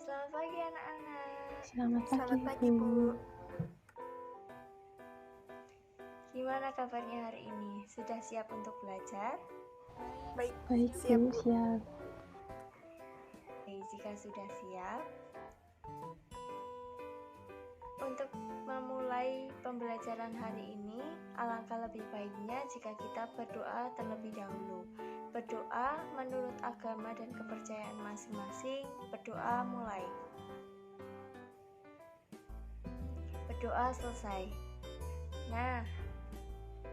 Selamat pagi anak-anak. Selamat Selamat pagi, pagi, Bu. Bu. Gimana kabarnya hari ini? Sudah siap untuk belajar? Baik, Baik, siap, Bu. Bu. Siap. Oke, jika sudah siap, untuk memulai pembelajaran hari ini, alangkah lebih baiknya jika kita berdoa terlebih dahulu. Berdoa menurut agama dan kepercayaan masing-masing. Berdoa mulai. Berdoa selesai. Nah,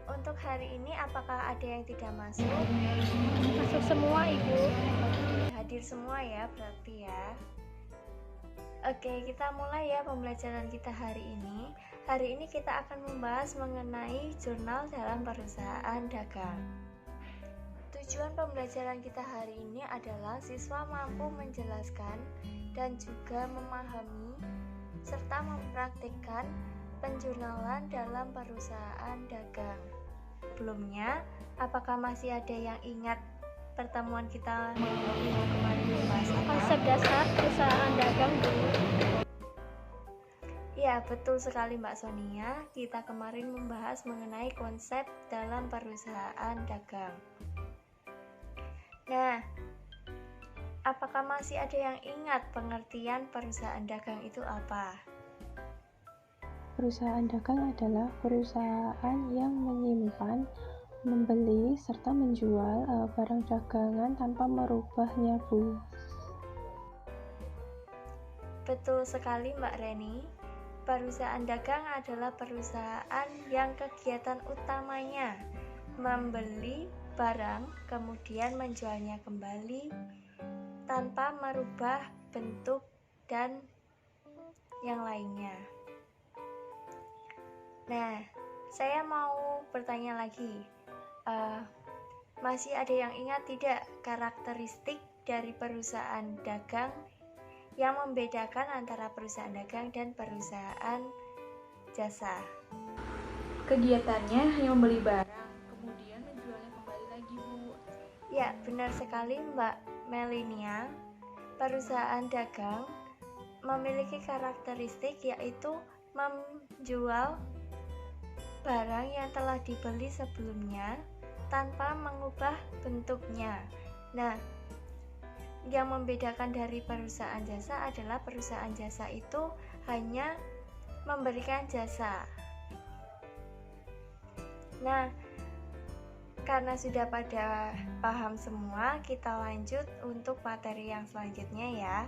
untuk hari ini apakah ada yang tidak masuk? Masuk semua, Ibu. Hadir semua ya berarti ya. Oke, kita mulai ya pembelajaran kita hari ini. Hari ini kita akan membahas mengenai jurnal dalam perusahaan dagang. Tujuan pembelajaran kita hari ini adalah siswa mampu menjelaskan dan juga memahami serta mempraktikkan penjurnalan dalam perusahaan dagang. Sebelumnya, apakah masih ada yang ingat pertemuan kita kemarin membahas apa? Konsep dasar perusahaan dagang, Bu. Ya, betul sekali Mbak Sonia. Kita kemarin membahas mengenai konsep dalam perusahaan dagang. Nah, apakah masih ada yang ingat pengertian perusahaan dagang itu apa? Perusahaan dagang adalah perusahaan yang menyimpan, membeli, serta menjual barang dagangan tanpa merubahnya, Bu. Betul sekali Mbak Reni. Perusahaan dagang adalah perusahaan yang kegiatan utamanya membeli barang kemudian menjualnya kembali tanpa merubah bentuk dan yang lainnya. Nah, saya mau bertanya lagi. Masih ada yang ingat tidak karakteristik dari perusahaan dagang yang membedakan antara perusahaan dagang dan perusahaan jasa? Kegiatannya hanya membeli barang, kemudian menjualnya kembali lagi, Bu. Ya, benar sekali Mbak Melinia. Perusahaan dagang memiliki karakteristik yaitu menjual barang yang telah dibeli sebelumnya tanpa mengubah bentuknya. Nah, yang membedakan dari perusahaan jasa adalah perusahaan jasa itu hanya memberikan jasa. Nah, karena sudah pada paham semua, kita lanjut untuk materi yang selanjutnya ya,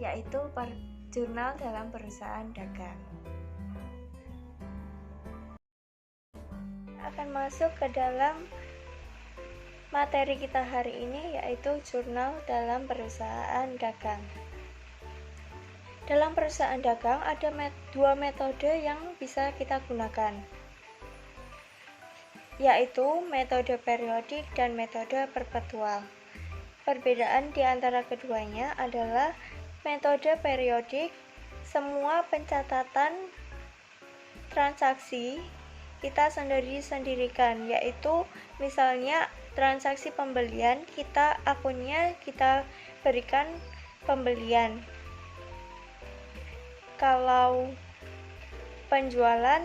yaitu jurnal dalam perusahaan dagang. Akan masuk ke dalam materi kita hari ini, yaitu jurnal dalam perusahaan dagang. Dalam perusahaan dagang ada dua metode yang bisa kita gunakan, yaitu metode periodik dan metode perpetual. Perbedaan di antara keduanya adalah metode periodik, semua pencatatan transaksi kita sendiri-sendirikan, yaitu misalnya transaksi pembelian, akunnya kita berikan pembelian. Kalau penjualan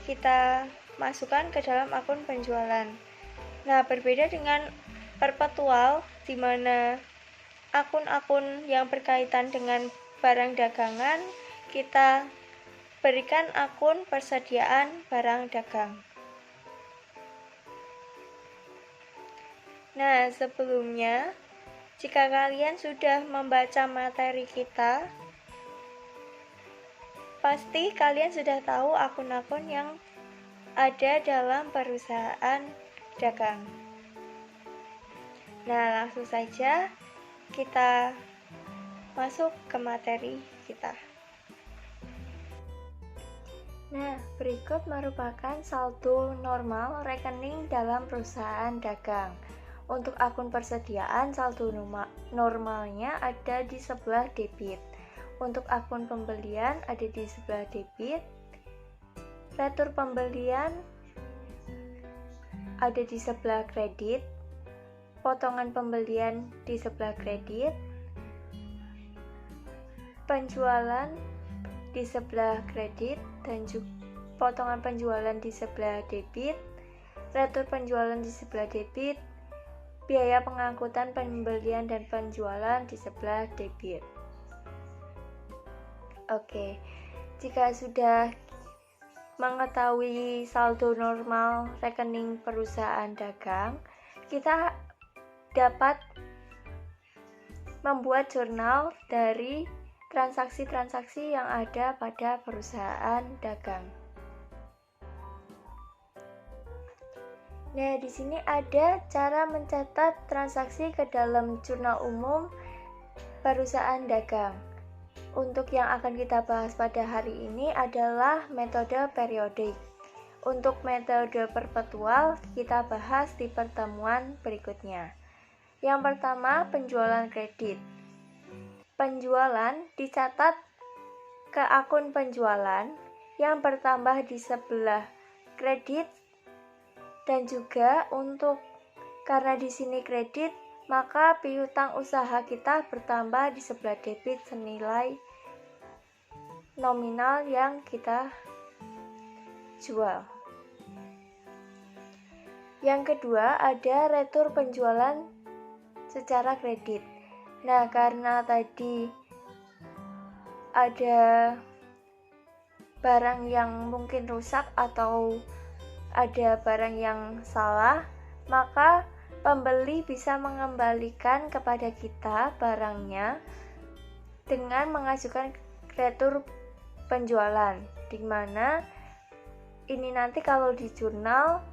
kita masukkan ke dalam akun penjualan. Nah, berbeda dengan perpetual, di mana akun-akun yang berkaitan dengan barang dagangan kita berikan akun persediaan barang dagang. Nah, sebelumnya, jika kalian sudah membaca materi kita, pasti kalian sudah tahu akun-akun yang ada dalam perusahaan dagang. Nah, langsung saja kita masuk ke materi kita. Nah, berikut merupakan saldo normal rekening dalam perusahaan dagang. Untuk akun persediaan, saldo normalnya ada di sebelah debit. Untuk akun pembelian ada di sebelah debit. Retur pembelian ada di sebelah kredit. potongan pembelian di sebelah kredit, penjualan di sebelah kredit, dan juga potongan penjualan di sebelah debit, retur penjualan di sebelah debit, biaya pengangkutan pembelian dan penjualan di sebelah debit. Oke, jika sudah mengetahui saldo normal rekening perusahaan dagang, kita dapat membuat jurnal dari transaksi-transaksi yang ada pada perusahaan dagang. Nah, di sini ada cara mencatat transaksi ke dalam jurnal umum perusahaan dagang. Untuk yang akan kita bahas pada hari ini adalah metode periodik. Untuk metode perpetual kita bahas di pertemuan berikutnya. Yang pertama, penjualan kredit. Penjualan dicatat ke akun penjualan yang bertambah di sebelah kredit, dan juga karena di sini kredit, maka piutang usaha kita bertambah di sebelah debit senilai nominal yang kita jual. Yang kedua, ada retur penjualan secara kredit. Nah, karena tadi ada barang yang mungkin rusak atau ada barang yang salah, maka pembeli bisa mengembalikan kepada kita barangnya dengan mengajukan retur penjualan, di mana ini nanti kalau di jurnal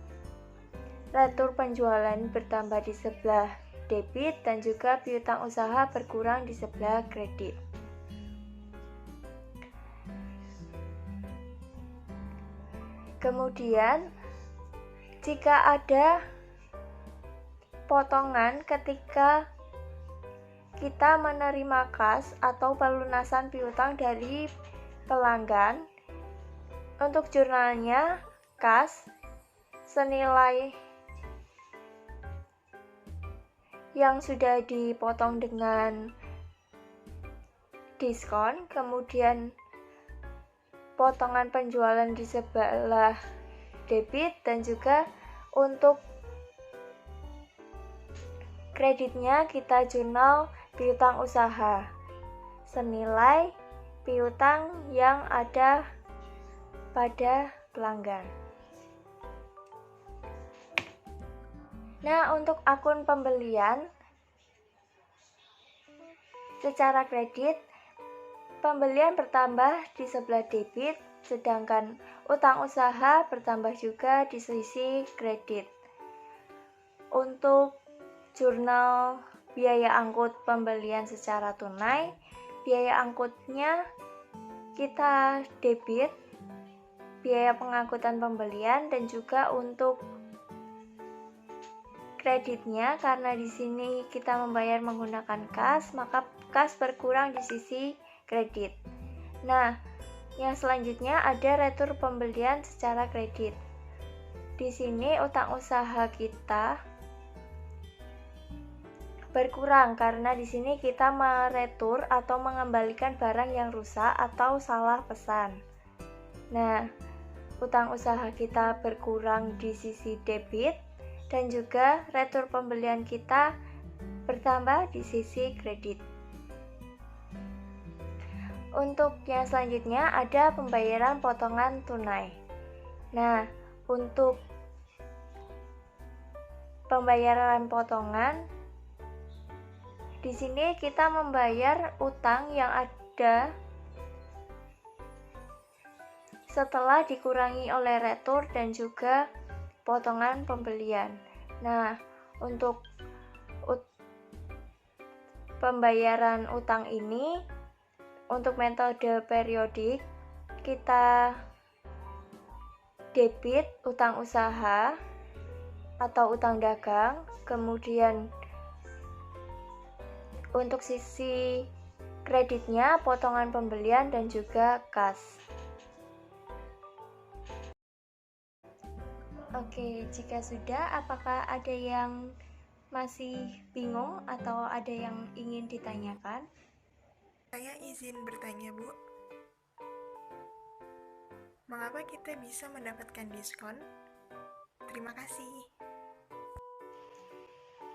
retur penjualan bertambah di sebelah debit dan juga piutang usaha berkurang di sebelah kredit. Kemudian jika ada potongan ketika kita menerima kas atau pelunasan piutang dari pelanggan, untuk jurnalnya kas senilai yang sudah dipotong dengan diskon, kemudian potongan penjualan di sebelah debit, dan juga untuk kreditnya kita jurnal piutang usaha senilai piutang yang ada pada pelanggan. Nah, untuk akun pembelian secara kredit, pembelian bertambah di sebelah debit, sedangkan utang usaha bertambah juga di sisi kredit. Untuk jurnal biaya angkut pembelian secara tunai, biaya angkutnya kita debit, biaya pengangkutan pembelian, dan juga untuk kreditnya karena di sini kita membayar menggunakan kas, maka kas berkurang di sisi kredit. Nah, yang selanjutnya ada retur pembelian secara kredit. Di sini utang usaha kita berkurang karena di sini kita meretur atau mengembalikan barang yang rusak atau salah pesan. Nah, utang usaha kita berkurang di sisi debit dan juga retur pembelian kita bertambah di sisi kredit. Untuk yang selanjutnya ada pembayaran potongan tunai. Nah, untuk pembayaran potongan di sini kita membayar utang yang ada setelah dikurangi oleh retur dan juga potongan pembelian. Nah, untuk pembayaran utang ini untuk metode periodik kita debit utang usaha atau utang dagang, kemudian untuk sisi kreditnya potongan pembelian dan juga kas. Oke, jika sudah, apakah ada yang Masih bingung atau ada yang ingin ditanyakan? Saya izin bertanya, Bu. Mengapa kita bisa mendapatkan diskon? Terima kasih.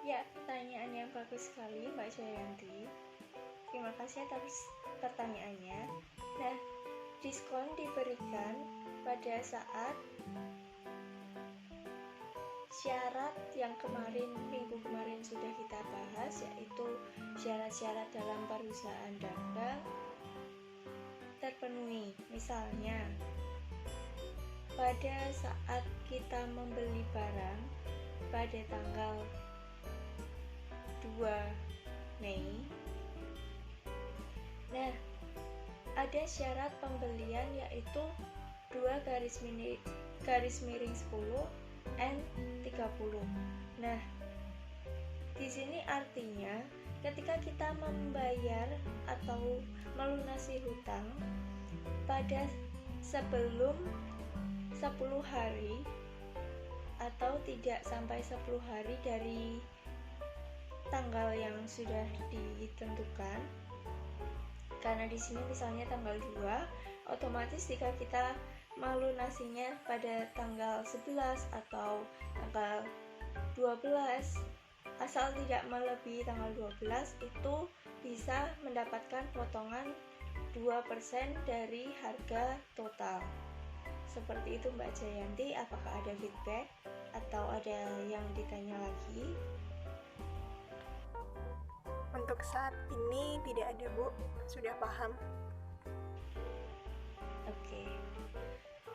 Ya, pertanyaan yang bagus sekali Mbak Jayanti. Terima kasih atas pertanyaannya. Nah, diskon diberikan pada saat syarat yang minggu kemarin sudah kita bahas, yaitu syarat-syarat dalam perusahaan dagang terpenuhi. Misalnya, pada saat kita membeli barang pada tanggal 2 Mei, nah, ada syarat pembelian yaitu 2 garis miring 10 N30. Nah, di sini artinya ketika kita membayar atau melunasi hutang pada sebelum 10 hari atau tidak sampai 10 hari dari tanggal yang sudah ditentukan. Karena di sini misalnya tanggal 2, otomatis jika kita melunasinya pada tanggal 11 atau tanggal 12, asal tidak melebihi tanggal 12, itu bisa mendapatkan potongan 2% dari harga total. Seperti itu Mbak Jayanti. Apakah ada feedback atau ada yang ditanya lagi? Untuk saat ini tidak ada, Bu. Sudah paham. Oke.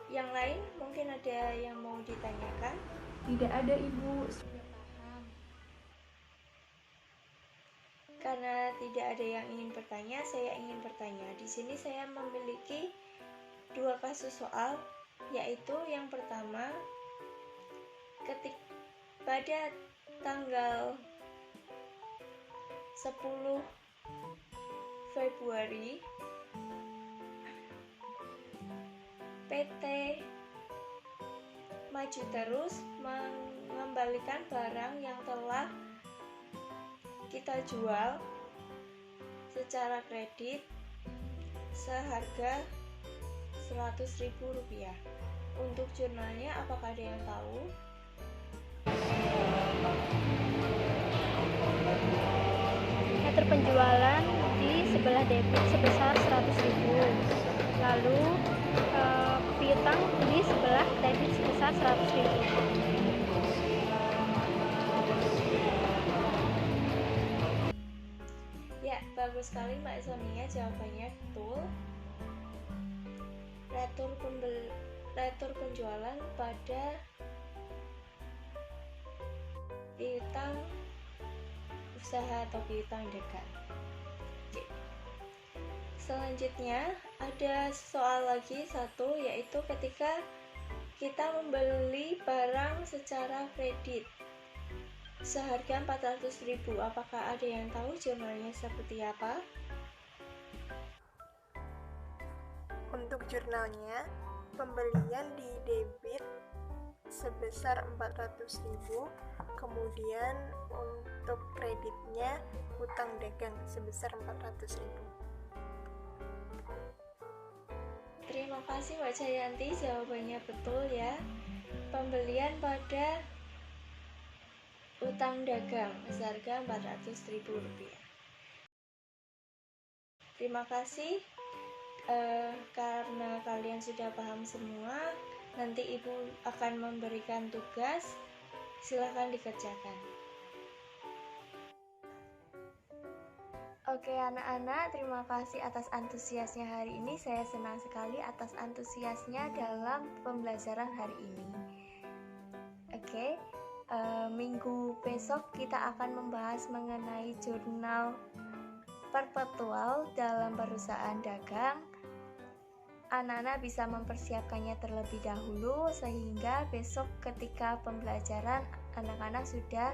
Yang lain mungkin ada yang mau ditanyakan? Tidak ada, Ibu. Sudah paham. Karena tidak ada yang ingin bertanya, saya ingin bertanya. Di sini saya memiliki 2 kasus soal, yaitu yang pertama, pada tanggal 10 Februari PT Maju Terus mengembalikan barang yang telah kita jual secara kredit seharga Rp100.000. Untuk jurnalnya apakah ada yang tahu? Meter penjualan di sebelah debit sebesar 100.000, lalu piutang di sebelah kredit sebesar 100.000. Ya, bagus sekali Mbak Sonia, jawabannya betul. Retur penjualan pada piutang usaha atau piutang dagang. Oke. Selanjutnya ada soal lagi satu, yaitu ketika kita membeli barang secara kredit seharga Rp400.000. Apakah ada yang tahu jurnalnya seperti apa? Untuk jurnalnya, pembelian di debit sebesar 400.000, kemudian untuk kreditnya hutang dagang sebesar 400.000. Terima kasih Mbak Jayanti, jawabannya betul ya. Pembelian pada utang dagang seharga Rp400.000. Terima kasih. Karena kalian sudah paham semua, nanti Ibu akan memberikan tugas, silakan dikerjakan. Oke anak-anak, terima kasih atas antusiasnya hari ini. Saya senang sekali atas antusiasnya dalam pembelajaran hari ini. Oke, minggu besok kita akan membahas mengenai jurnal perpetual dalam perusahaan dagang. Anak-anak bisa mempersiapkannya terlebih dahulu sehingga besok ketika pembelajaran anak-anak sudah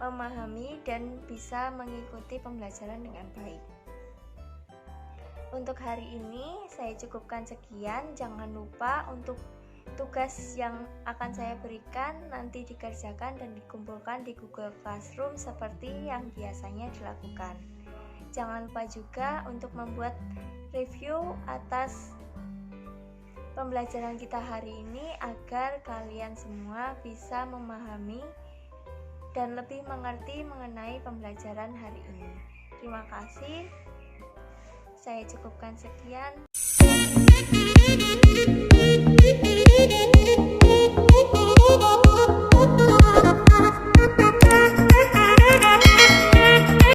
memahami dan bisa mengikuti pembelajaran dengan baik. Untuk hari ini saya cukupkan sekian. Jangan lupa untuk tugas yang akan saya berikan nanti dikerjakan dan dikumpulkan di Google Classroom seperti yang biasanya dilakukan. Jangan lupa juga untuk membuat review atas pembelajaran kita hari ini agar kalian semua bisa memahami dan lebih mengerti mengenai pembelajaran hari ini. Terima kasih. Saya cukupkan sekian.